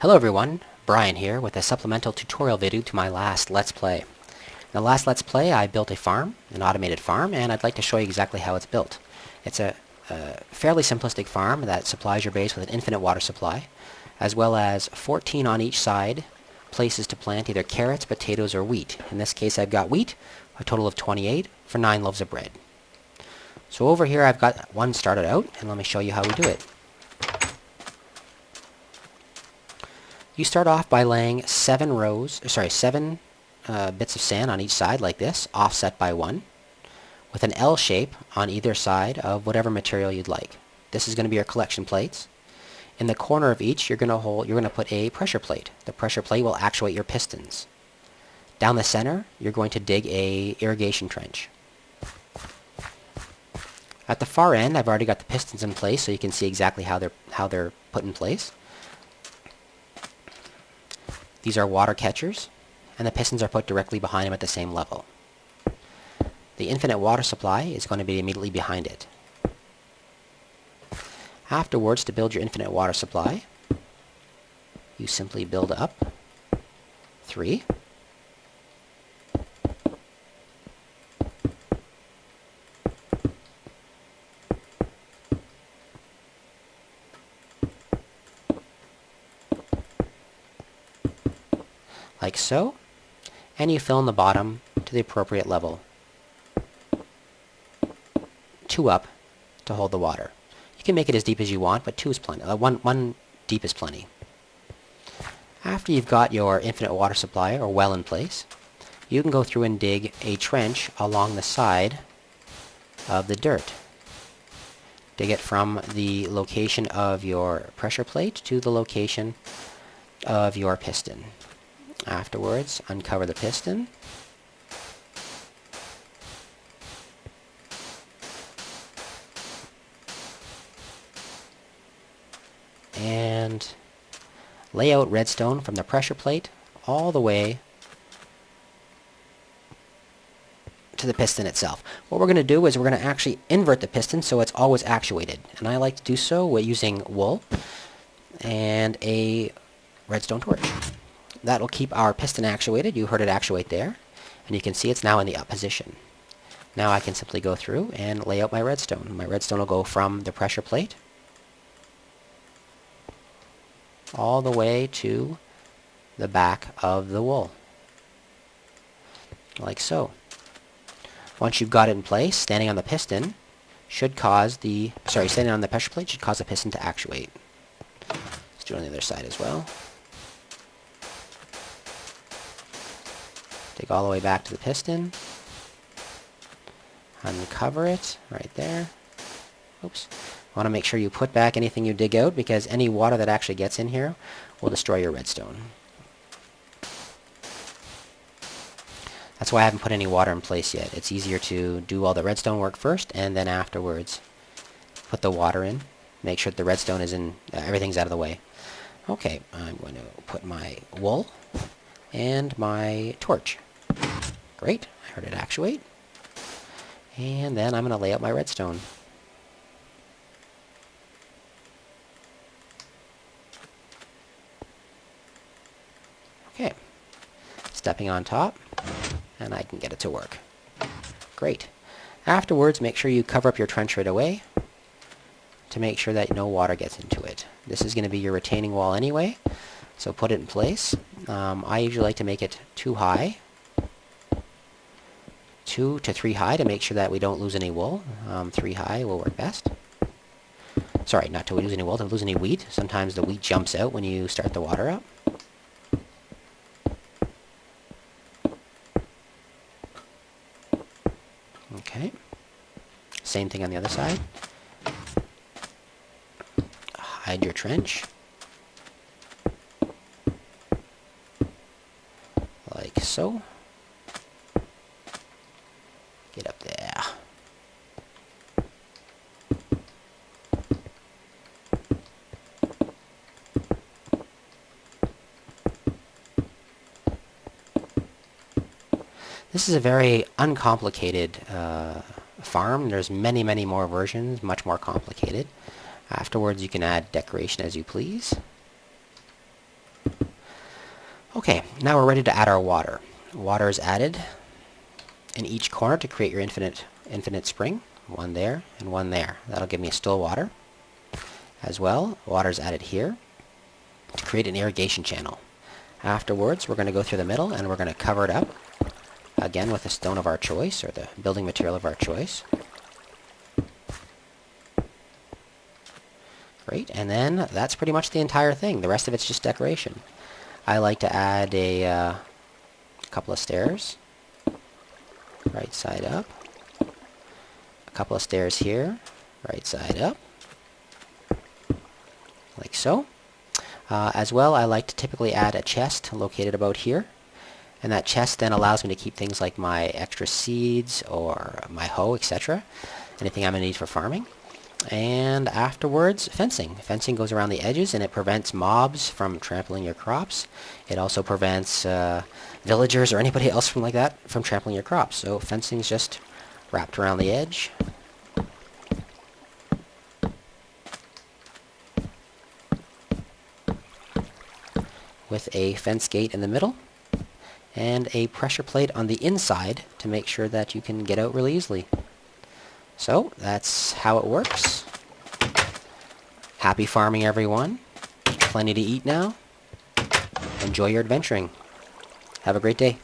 Hello everyone, Brian here with a supplemental tutorial video to my last Let's Play. In the last Let's Play I built a farm, an automated farm, and I'd like to show you exactly how it's built. It's a fairly simplistic farm that supplies your base with an infinite water supply, as well as 14 on each side places to plant either carrots, potatoes, or wheat. In this case I've got wheat, a total of 28 for 9 loaves of bread. So over here I've got one started out, and let me show you how we do it. You start off by laying 7 bits of sand on each side like this, offset by 1, with an L shape on either side of whatever material you'd like. This is going to be your collection plates. In the corner of each, you're going to put a pressure plate. The pressure plate will actuate your pistons. Down the center, you're going to dig a irrigation trench. At the far end, I've already got the pistons in place, so you can see exactly how they're put in place. These are water catchers, and the pistons are put directly behind them at the same level. The infinite water supply is going to be immediately behind it. Afterwards, to build your infinite water supply, you simply build up 3. Like so, and you fill in the bottom to the appropriate level. 2 up to hold the water. You can make it as deep as you want, but 2 is plenty. One deep is plenty. After you've got your infinite water supply or well in place, you can go through and dig a trench along the side of the dirt. Dig it from the location of your pressure plate to the location of your piston. Afterwards, uncover the piston. And lay out redstone from the pressure plate all the way to the piston itself. What we're going to do is we're going to actually invert the piston so it's always actuated. And I like to do so using wool and a redstone torch. That'll keep our piston actuated. You heard it actuate there. And you can see it's now in the up position. Now I can simply go through and lay out my redstone. My redstone will go from the pressure plate all the way to the back of the wool. Like so. Once you've got it in place, standing on the piston should cause standing on the pressure plate should cause the piston to actuate. Let's do it on the other side as well. Dig all the way back to the piston. Uncover it right there. Oops. Want to make sure you put back anything you dig out, because any water that actually gets in here will destroy your redstone. That's why I haven't put any water in place yet. It's easier to do all the redstone work first, and then afterwards put the water in. Make sure that the redstone is in, everything's out of the way. Okay, I'm going to put my wool and my torch. Great, I heard it actuate. And then I'm going to lay out my redstone. Okay, stepping on top, and I can get it to work. Great. Afterwards, make sure you cover up your trench right away to make sure that no water gets into it. This is going to be your retaining wall anyway, so put it in place. I usually like to make it 2 high, 2 to 3 high to make sure that we don't lose any wool. 3 high will work best. Sorry, not to lose any wool, to lose any wheat. Sometimes the wheat jumps out when you start the water up. Okay. Same thing on the other side. Hide your trench. Like so. Get up there. This is a very uncomplicated farm. There's many, many more versions, much more complicated. Afterwards, you can add decoration as you please. Okay, now we're ready to add our water. Water is added in each corner to create your infinite spring. One there and one there. That'll give me a still water. As well, water is added here to create an irrigation channel. Afterwards, we're going to go through the middle and we're going to cover it up, again with the stone of our choice, or the building material of our choice. Great, and then that's pretty much the entire thing. The rest of it's just decoration. I like to add a couple of stairs, right side up, a couple of stairs here, right side up, like so. As well, I like to typically add a chest located about here, and that chest then allows me to keep things like my extra seeds or my hoe, etc. Anything I'm going to need for farming. And afterwards, fencing. Fencing goes around the edges and it prevents mobs from trampling your crops. It also prevents villagers or anybody else from like that from trampling your crops. So fencing's just wrapped around the edge. With a fence gate in the middle and a pressure plate on the inside to make sure that you can get out really easily. So that's how it works. Happy farming, everyone. Plenty to eat now. Enjoy your adventuring. Have a great day.